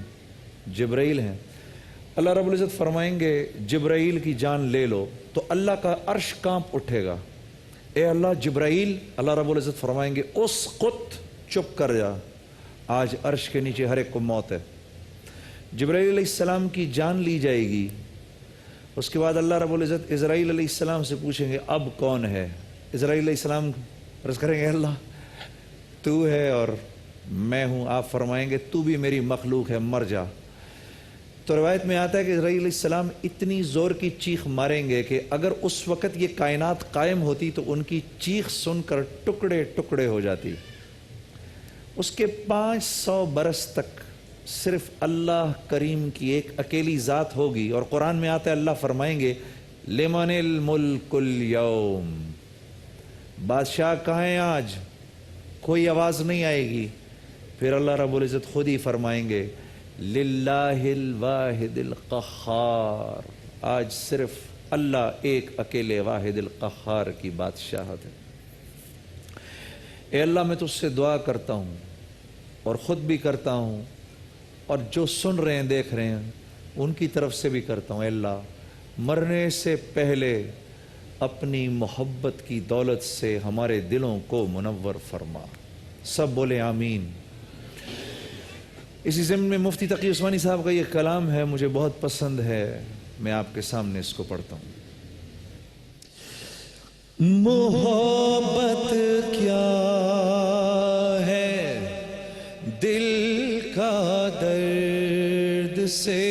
جبرائیل ہیں۔ اللہ رب العزت فرمائیں گے جبرائیل کی جان لے لو، تو اللہ کا عرش کانپ اٹھے گا، اے اللہ جبرائیل، اللہ رب العزت فرمائیں گے اسقط، چپ کر جا، آج عرش کے نیچے ہر ایک کو موت ہے۔ جبرائیل علیہ السلام کی جان لی جائے گی، اس کے بعد اللہ رب العزت اسرائیل علیہ السلام سے پوچھیں گے اب کون ہے۔ اسرائیل علیہ السلام عرض کریں گے اللہ تو ہے اور میں ہوں، آپ فرمائیں گے تو بھی میری مخلوق ہے، مر جا۔ تو روایت میں آتا ہے کہ اسرائیل علیہ السلام اتنی زور کی چیخ ماریں گے کہ اگر اس وقت یہ کائنات قائم ہوتی تو ان کی چیخ سن کر ٹکڑے ٹکڑے ہو جاتی۔ اس کے 500 برس تک صرف اللہ کریم کی ایک اکیلی ذات ہوگی، اور قرآن میں آتا ہے اللہ فرمائیں گے لمن الملک اليوم، بادشاہ کہاں ہیں آج، کوئی آواز نہیں آئے گی۔ پھر اللہ رب العزت خود ہی فرمائیں گے للہ الواحد القہار، آج صرف اللہ ایک اکیلے واحد القہار کی بادشاہت ہے۔ اے اللہ میں تجھ سے دعا کرتا ہوں اور خود بھی کرتا ہوں اور جو سن رہے ہیں دیکھ رہے ہیں ان کی طرف سے بھی کرتا ہوں، اے اللہ مرنے سے پہلے اپنی محبت کی دولت سے ہمارے دلوں کو منور فرما۔ سب بولے آمین۔ اسی ضمن میں مفتی تقی عثمانی صاحب کا یہ کلام ہے، مجھے بہت پسند ہے، میں آپ کے سامنے اس کو پڑھتا ہوں۔ محبت کیا ہے دل کا درد سے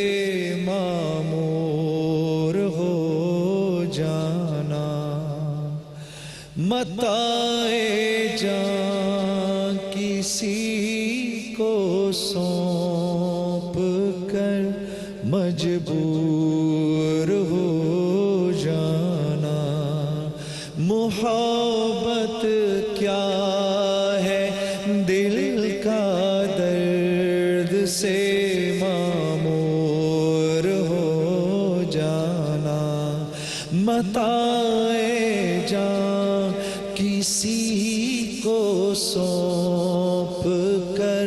معمور ہو جانا، متاع جان کسی کو سونپ کر مجبور ہو جانا۔ محبت کیا ہے دل کا درد سے معمور ہو جانا، متاع جان کسی کو سونپ کر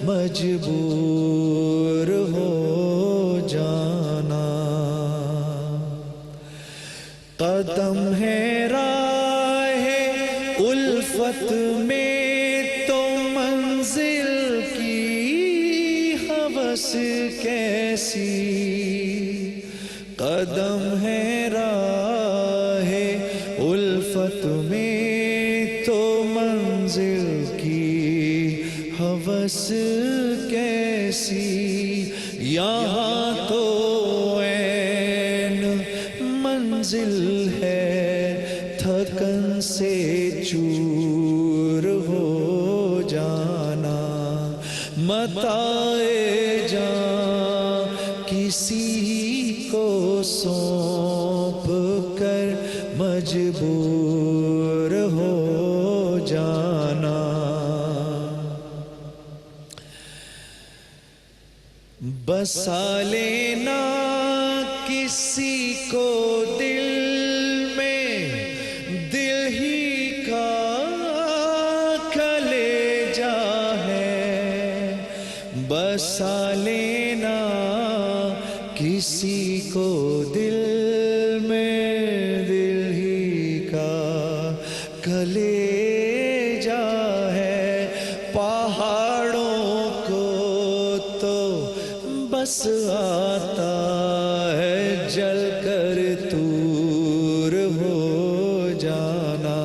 مجبور ہو جانا۔ قدم ہے راہ الفت میں تو منزل کی ہوس کیسی، قدم ہے راہ الفت میں تو منزل کی ہوس کیسی، یہاں تو عین منزل ہے تھکن سے چور ہو جانا، متاع جان کسی کو سونپ کر مجبور ہو جانا۔ بسا لینا کسی کو دل میں، دل ہی کا کلیجہ ہے، بسا لینا کسی کو دل میں دل ہی کا کلیجا ہے، پہاڑوں کو تو بس آتا ہے جل کر دور ہو جانا،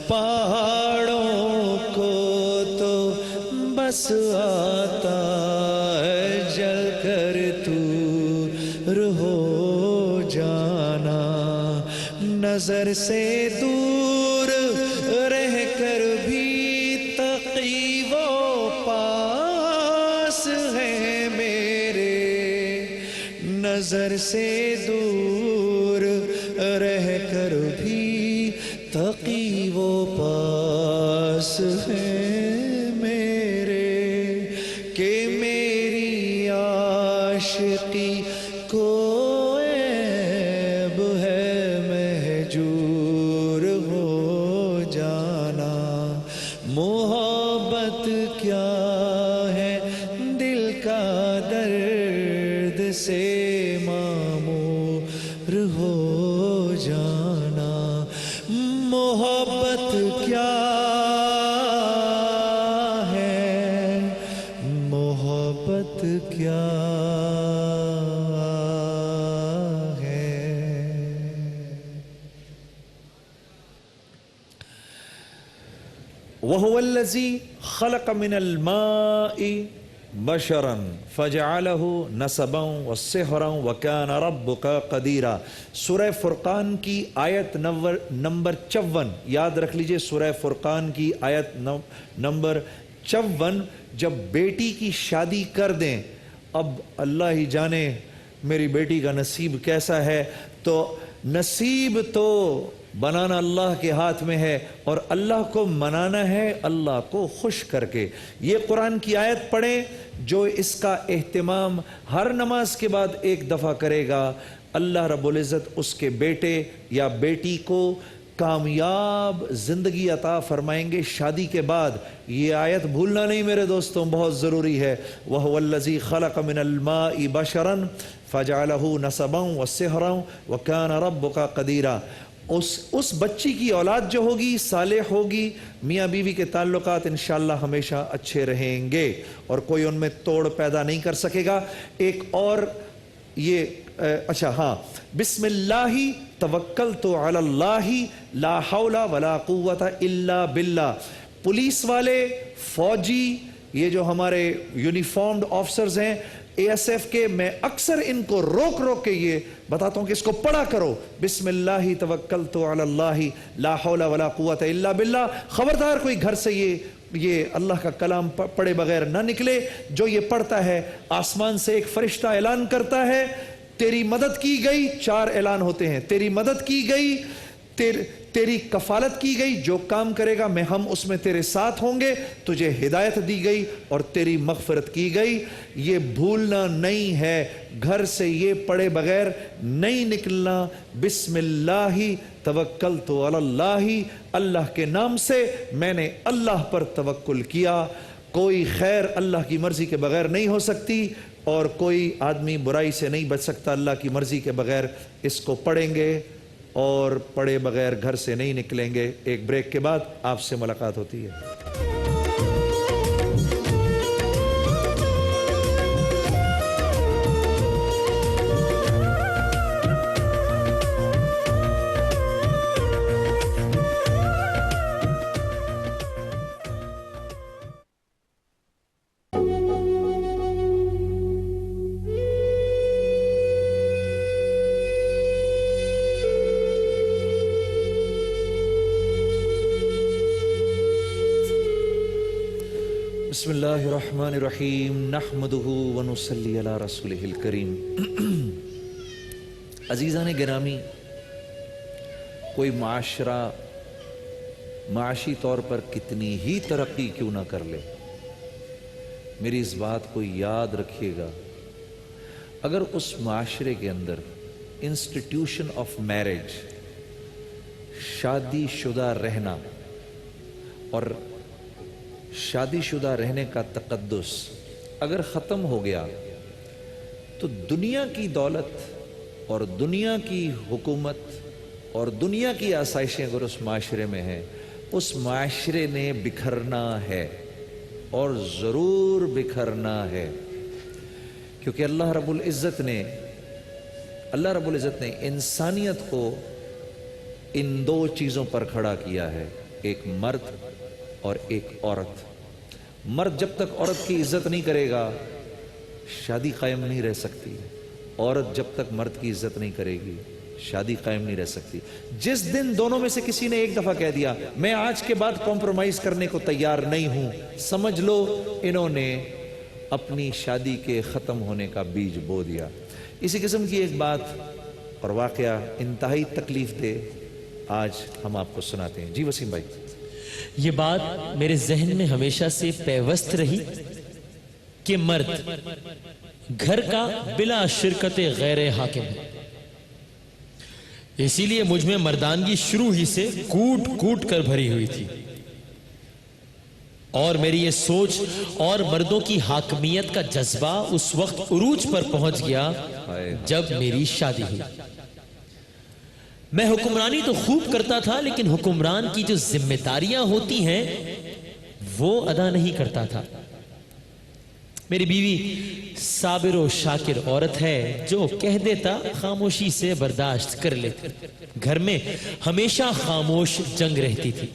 پہاڑوں کو تو بس آتا ہے جل کر دور ہو جانا، نظر سے دور رہ کر بھی تقی و پاس ہے میرے، نظر سے دور رہ کر بھی تقی و پاس ہے میرے، کہ میری عاشقی کو عیب ہے مہجور ہو جانا، محبت کیا ہے دل کا درد سے معمور ہو جانا، محبت کیا ہے، محبت کیا ہے۔ وَهُوَ الَّذِي خَلَقَ مِنَ الْمَاءِ بَشَرًا فَجَعَلَهُ نَسَبًا وَسِحْرًا وَكَانَ رَبُّكَ قَدِيرًا۔ سورہ فرقان کی آیت نمبر 54، یاد رکھ لیجئے، سورہ فرقان کی آیت نمبر 54، جب بیٹی کی شادی کر دیں، اب اللہ ہی جانے میری بیٹی کا نصیب کیسا ہے، تو نصیب تو بنانا اللہ کے ہاتھ میں ہے، اور اللہ کو منانا ہے اللہ کو خوش کر کے۔ یہ قرآن کی آیت پڑھیں، جو اس کا اہتمام ہر نماز کے بعد ایک دفعہ کرے گا، اللہ رب العزت اس کے بیٹے یا بیٹی کو کامیاب زندگی عطا فرمائیں گے شادی کے بعد۔ یہ آیت بھولنا نہیں میرے دوستوں، بہت ضروری ہے۔ وَهُوَ الَّذِي خَلَقَ مِنَ الْمَاءِ بَشَرًا فَجَعَلَهُ نَسَبًا وَسِحْرًا وَكَانَ رَبُّكَ قَدِيرًا۔ اس بچی کی اولاد جو ہوگی صالح ہوگی، میاں بیوی کے تعلقات انشاءاللہ ہمیشہ اچھے رہیں گے اور کوئی ان میں توڑ پیدا نہیں کر سکے گا۔ ایک اور یہ اچھا ہاں، بسم اللہ توکلت علی اللہ لا حول ولا قوت الا باللہ۔ پولیس والے، فوجی، یہ جو ہمارے یونیفارمڈ آفسرز ہیں اے ایس ایف کے، میں اکثر ان کو روک کے یہ بتاتا ہوں کہ اس کو پڑھا کرو، بسم اللہ توکلت علی اللہ لا حول ولا قوت الا باللہ۔ خبردار کوئی گھر سے یہ اللہ کا کلام پڑھے بغیر نہ نکلے۔ جو یہ پڑھتا ہے، آسمان سے ایک فرشتہ اعلان کرتا ہے تیری مدد کی گئی، 4 اعلان ہوتے ہیں، تیری مدد کی گئی، تیری کفالت کی گئی، جو کام کرے گا ہم اس میں تیرے ساتھ ہوں گے، تجھے ہدایت دی گئی اور تیری مغفرت کی گئی۔ یہ بھولنا نہیں ہے، گھر سے یہ پڑھے بغیر نہیں نکلنا۔ بسم اللہ توکلت علی اللہ، اللہ کے نام سے میں نے اللہ پر توکل کیا۔ کوئی خیر اللہ کی مرضی کے بغیر نہیں ہو سکتی، اور کوئی آدمی برائی سے نہیں بچ سکتا اللہ کی مرضی کے بغیر۔ اس کو پڑھیں گے اور پڑھے بغیر گھر سے نہیں نکلیں گے۔ ایک بریک کے بعد آپ سے ملاقات ہوتی ہے۔ بسم اللہ الرحمن الرحیم، نحمدہ ونصلی علی رسولہ الکریم۔ عزیزان گرامی، کوئی معاشرہ معاشی طور پر کتنی ہی ترقی کیوں نہ کر لے، میری اس بات کو یاد رکھیے گا، اگر اس معاشرے کے اندر انسٹیٹیوشن آف میرج، شادی شدہ رہنا اور شادی شدہ رہنے کا تقدس اگر ختم ہو گیا تو تو دنیا کی دولت اور دنیا کی حکومت اور دنیا کی آسائشیں اگر اس معاشرے میں ہیں، اس معاشرے نے بکھرنا ہے اور ضرور بکھرنا ہے، کیونکہ اللہ رب العزت نے انسانیت کو ان دو چیزوں پر کھڑا کیا ہے، ایک مرد اور ایک عورت۔ مرد جب تک عورت کی عزت نہیں کرے گا شادی قائم نہیں رہ سکتی، عورت جب تک مرد کی عزت نہیں کرے گی شادی قائم نہیں رہ سکتی۔ جس دن دونوں میں سے کسی نے ایک دفعہ کہہ دیا میں آج کے بعد کمپرومائز کرنے کو تیار نہیں ہوں، سمجھ لو انہوں نے اپنی شادی کے ختم ہونے کا بیج بو دیا۔ اسی قسم کی ایک بات اور واقعہ انتہائی تکلیف دہ آج ہم آپ کو سناتے ہیں۔ جی وسیم بھائی۔ یہ بات میرے ذہن میں ہمیشہ سے پیوست رہی کہ مرد گھر کا بلا شرکت غیر حاکم ہے، اسی لیے مجھ میں مردانگی شروع ہی سے کوٹ کوٹ کر بھری ہوئی تھی، اور میری یہ سوچ اور مردوں کی حاکمیت کا جذبہ اس وقت عروج پر پہنچ گیا جب میری شادی ہوئی۔ میں حکمرانی تو خوب کرتا تھا، لیکن حکمران کی جو ذمہ داریاں ہوتی ہیں وہ ادا نہیں کرتا تھا۔ میری بیوی صابر و شاکر عورت ہے، جو کہہ دیتا خاموشی سے برداشت کر لیتی۔ گھر میں ہمیشہ خاموش جنگ رہتی تھی۔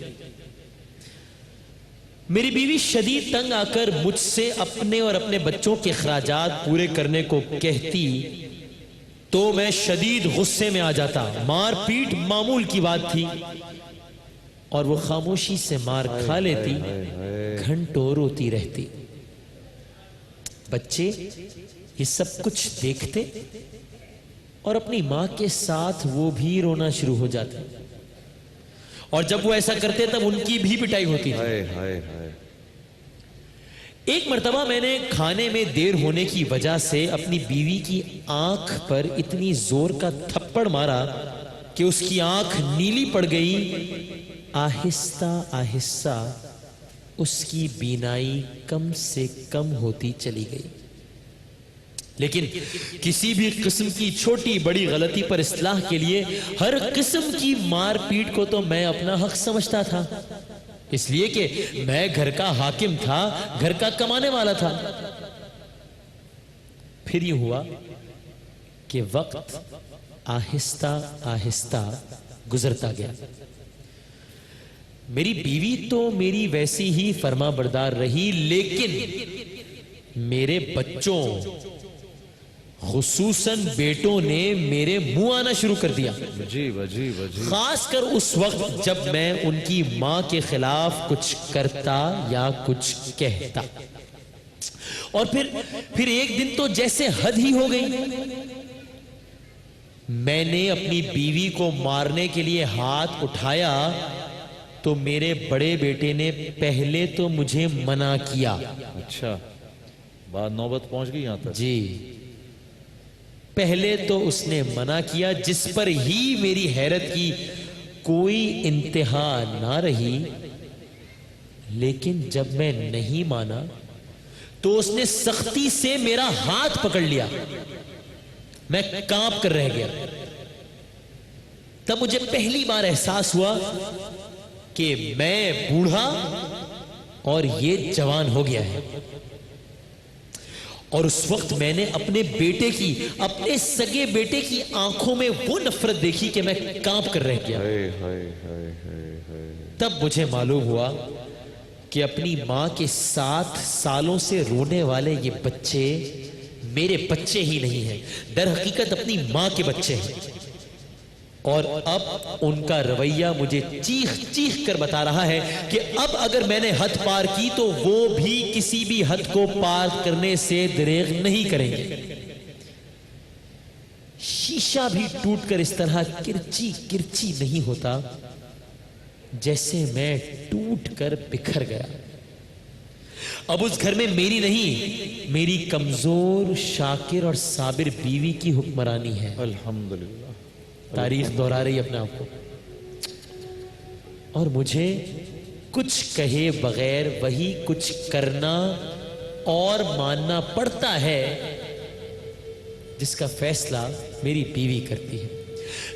میری بیوی شدید تنگ آ کر مجھ سے اپنے اور اپنے بچوں کے اخراجات پورے کرنے کو کہتی تو میں شدید غصے میں آ جاتا۔ مار پیٹ معمول کی بات تھی، اور وہ خاموشی سے مار کھا لیتی، گھنٹوں روتی رہتی۔ بچے یہ سب کچھ دیکھتے اور اپنی ماں کے ساتھ وہ بھی رونا شروع ہو جاتے، اور جب وہ ایسا کرتے تب ان کی بھی پٹائی ہوتی تھی۔ ایک مرتبہ میں نے کھانے میں دیر ہونے کی وجہ سے اپنی بیوی کی آنکھ پر اتنی زور کا تھپڑ مارا کہ اس کی آنکھ نیلی پڑ گئی۔ آہستہ آہستہ اس کی بینائی کم سے کم ہوتی چلی گئی، لیکن کسی بھی قسم کی چھوٹی بڑی غلطی پر اصلاح کے لیے ہر قسم کی مار پیٹ کو تو میں اپنا حق سمجھتا تھا، اس لیے کہ میں گھر کا حاکم تھا، گھر کا کمانے والا تھا۔ پھر یہ ہوا کہ وقت آہستہ آہستہ گزرتا گیا۔ میری بیوی تو میری ویسی ہی فرما بردار رہی، لیکن میرے بچوں خصوصاً بیٹوں نے میرے منہ آنا شروع کر دیا، خاص کر اس وقت جب میں ان کی ماں کے خلاف کچھ کرتا یا کچھ کہتا۔ اور پھر ایک دن تو جیسے حد ہی ہو گئی۔ میں نے اپنی بیوی کو مارنے کے لیے ہاتھ اٹھایا تو میرے بڑے بیٹے نے پہلے تو مجھے منع کیا۔ اچھا، بات نوبت پہنچ گئی یہاں تک؟ جی، پہلے تو اس نے منع کیا، جس پر ہی میری حیرت کی کوئی انتہا نہ رہی، لیکن جب میں نہیں مانا تو اس نے سختی سے میرا ہاتھ پکڑ لیا، میں کانپ کر رہ گیا۔ تب مجھے پہلی بار احساس ہوا کہ میں بوڑھا اور یہ جوان ہو گیا ہے، اور اس وقت میں نے اپنے بیٹے کی، اپنے سگے بیٹے کی آنکھوں میں وہ نفرت دیکھی کہ میں کانپ کر رہ گیا۔ تب مجھے معلوم ہوا کہ اپنی ماں کے 7 سالوں سے رونے والے یہ بچے میرے بچے ہی نہیں ہیں، در حقیقت اپنی ماں کے بچے ہیں، اور اب ان کا رویہ مجھے چیخ چیخ کر بتا رہا ہے کہ اب اگر میں نے حد پار کی تو وہ بھی کسی بھی حد کو پار کرنے سے دریغ نہیں کریں گے۔ شیشہ بھی ٹوٹ کر اس طرح کرچی کرچی نہیں ہوتا جیسے میں ٹوٹ کر بکھر گیا۔ اب اس گھر میں میری نہیں، میری کمزور شاکر اور صابر بیوی کی حکمرانی ہے۔ الحمدللہ، تاریخ دہرا رہی اپنے آپ کو، اور مجھے کچھ کہے بغیر وہی کچھ کرنا اور ماننا پڑتا ہے جس کا فیصلہ میری بیوی کرتی ہے.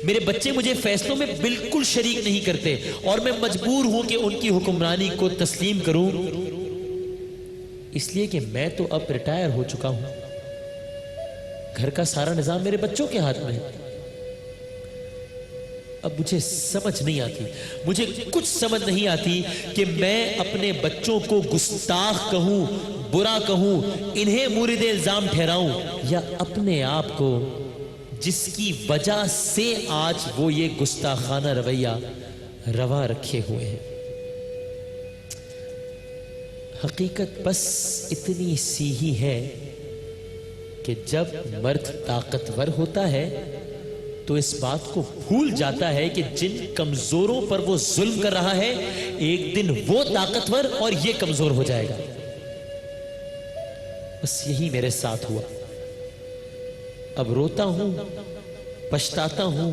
میرے بچے مجھے فیصلوں میں بالکل شریک نہیں کرتے اور میں مجبور ہوں کہ ان کی حکمرانی کو تسلیم کروں، اس لیے کہ میں تو اب ریٹائر ہو چکا ہوں. گھر کا سارا نظام میرے بچوں کے ہاتھ میں ہے. اب مجھے سمجھ نہیں آتی، مجھے کچھ سمجھ نہیں آتی کہ میں اپنے بچوں کو گستاخ کہوں، برا کہوں، انہیں مورد الزام ٹھہراؤں، یا اپنے آپ کو جس کی وجہ سے آج وہ یہ گستاخانہ رویہ روا رکھے ہوئے ہیں. حقیقت بس اتنی سی ہی ہے کہ جب مرد طاقتور ہوتا ہے تو اس بات کو بھول جاتا ہے کہ جن کمزوروں پر وہ ظلم کر رہا ہے ایک دن وہ طاقتور اور یہ کمزور ہو جائے گا. بس یہی میرے ساتھ ہوا. اب روتا ہوں، پچھتاتا ہوں،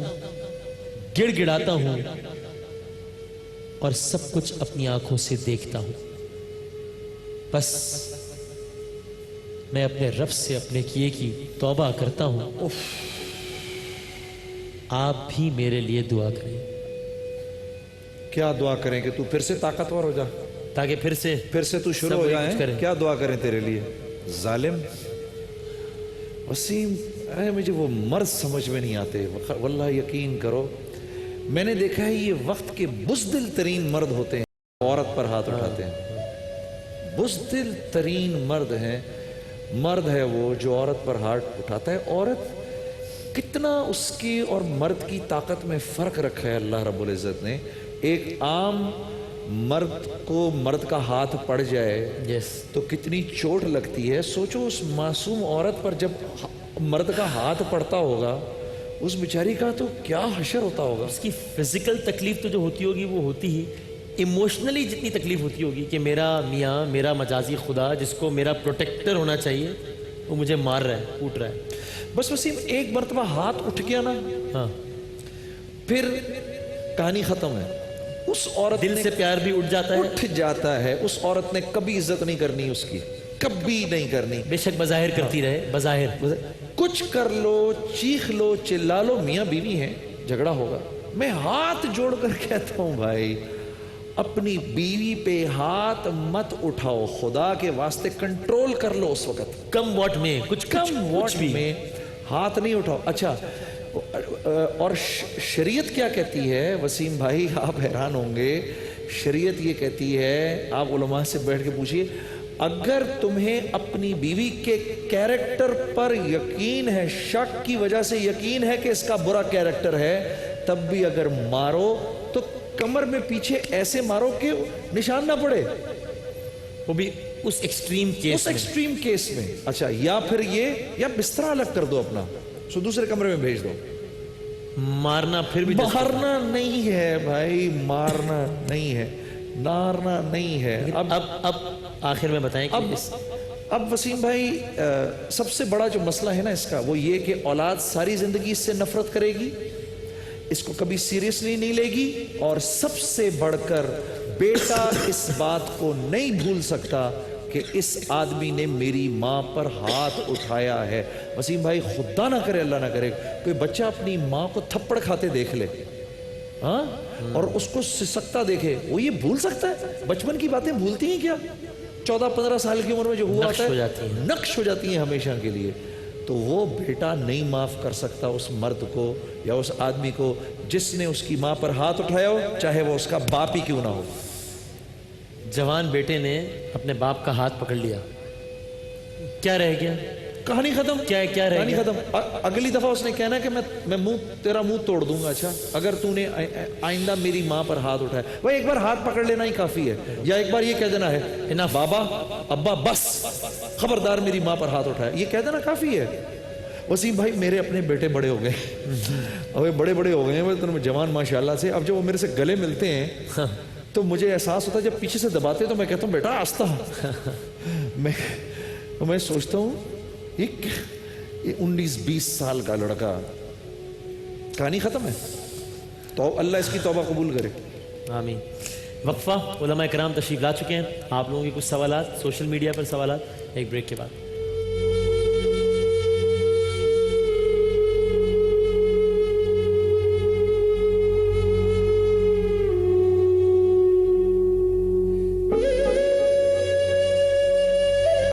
گڑ گڑاتا ہوں اور سب کچھ اپنی آنکھوں سے دیکھتا ہوں. بس میں اپنے رب سے اپنے کیے کی توبہ کرتا ہوں. آپ بھی میرے لیے دعا کریں. کیا دعا کریں کہ تو پھر سے طاقتور ہو جا، تاکہ پھر سے تو شروع ہو جائے. کیا دعا کریں تیرے لیے؟ ظالم وسیم، مجھے وہ مرد سمجھ میں نہیں آتے. واللہ یقین کرو، میں نے دیکھا ہے یہ وقت کے بزدل ترین مرد ہوتے ہیں عورت پر ہاتھ اٹھاتے ہیں. بزدل ترین مرد ہیں. مرد ہے وہ جو عورت پر ہاتھ اٹھاتا ہے. عورت کتنا اس کی اور مرد کی طاقت میں فرق رکھا ہے اللہ رب العزت نے. ایک عام مرد کو مرد کا ہاتھ پڑ جائے تو کتنی چوٹ لگتی ہے. سوچو اس معصوم عورت پر جب مرد کا ہاتھ پڑتا ہوگا، اس بیچاری کا تو کیا حشر ہوتا ہوگا. اس کی فزیکل تکلیف تو جو ہوتی ہوگی وہ ہوتی ہی، ایموشنلی جتنی تکلیف ہوتی ہوگی کہ میرا میاں، میرا مجازی خدا جس کو میرا پروٹیکٹر ہونا چاہیے وہ مجھے مار رہا ہے، کوٹ رہا ہے. بس وسیم ایک مرتبہ ہاتھ اٹھ گیا نا، ہاں پھر کہانی ختم ہے. اس عورت دل سے پیار بھی اٹھ جاتا ہے، اٹھ جاتا ہے. اس عورت نے کبھی عزت نہیں کرنی اس کی، کبھی نہیں کرنی. بے شک بظاہر کرتی رہے، بظاہر کچھ کر لو، چیخ لو، چلا لو، میاں بیوی ہیں، جھگڑا ہوگا. میں ہاتھ جوڑ کر کہتا ہوں بھائی اپنی بیوی پہ ہاتھ مت اٹھاؤ، خدا کے واسطے کنٹرول کر لو. اس وقت کم واٹ میں کچھ میں ہاتھ نہیں اٹھاؤ. اچھا، اور شریعت کیا کہتی ہے وسیم بھائی؟ آپ حیران ہوں گے. شریعت یہ کہتی ہے، آپ علماء سے بیٹھ کے پوچھئے، اگر تمہیں اپنی بیوی کے کیریکٹر پر یقین ہے، شک کی وجہ سے یقین ہے کہ اس کا برا کیریکٹر ہے، تب بھی اگر مارو تو کمر میں پیچھے ایسے مارو کہ نشان نہ پڑے، وہ بھی اس ایکسٹریم کیس میں. اچھا، یا پھر یہ، یا بستر الگ کر دو اپنا، سو دوسرے کمرے میں بھیج دو. مارنا پھر بھی مارنا نہیں ہے بھائی، مارنا نہیں ہے، مارنا نہیں ہے. اب آخر میں بتائیں کہ اب وسیم بھائی سب سے بڑا جو مسئلہ ہے نا اس کا، وہ یہ کہ اولاد ساری زندگی اس سے نفرت کرے گی، اس کو کبھی سیریسلی نہیں لے گی، اور سب سے بڑھ کر بیٹا اس بات کو نہیں بھول سکتا کہ اس آدمی نے میری ماں پر ہاتھ اٹھایا ہے. وسیم بھائی خدا نہ کرے، اللہ نہ کرے، کوئی بچہ اپنی ماں کو تھپڑ کھاتے دیکھ لے، ہاں، اور اس کو سسکتا دیکھے، وہ یہ بھول سکتا ہے؟ بچپن کی باتیں بھولتی ہیں کیا؟ 14-15 سال کی عمر میں جو ہوا ہوتا ہے نقش ہو جاتی ہیں ہمیشہ کے لیے. تو وہ بیٹا نہیں معاف کر سکتا اس مرد کو یا اس آدمی کو جس نے اس کی ماں پر ہاتھ اٹھایا ہو، چاہے وہ اس کا باپ ہی کیوں نہ ہو. جوان بیٹے نے اپنے باپ کا ہاتھ پکڑ لیا، کیا رہ گیا؟ کہانی ختم. کیا رہ کہانی گیا؟ ختم. اگلی دفعہ اس نے کہنا کہ میں تیرا منہ توڑ دوں گا. اچھا، اگر تو نے آئندہ میری ماں پر ہاتھ اٹھایا، وہ ایک بار ہاتھ پکڑ لینا ہی کافی ہے، یا ایک بار یہ کہہ دینا ہے نا بابا ابا بس خبردار میری ماں پر ہاتھ اٹھایا، یہ کہہ دینا کافی ہے. وسیم بھائی میرے اپنے بیٹے بڑے ہو گئے، اب بڑے ہو گئے ہیں، جوان ماشاءاللہ سے. اب جب وہ میرے سے گلے ملتے ہیں تو مجھے احساس ہوتا ہے، جب پیچھے سے دباتے تو میں کہتا ہوں بیٹا آستہ. میں سوچتا ہوں یہ 19-20 سال کا لڑکا، کہانی ختم ہے. تو اللہ اس کی توبہ قبول کرے. آمین. وقفہ. علماء کرام تشریف لا چکے ہیں. آپ لوگوں کے کچھ سوالات، سوشل میڈیا پر سوالات، ایک بریک کے بعد.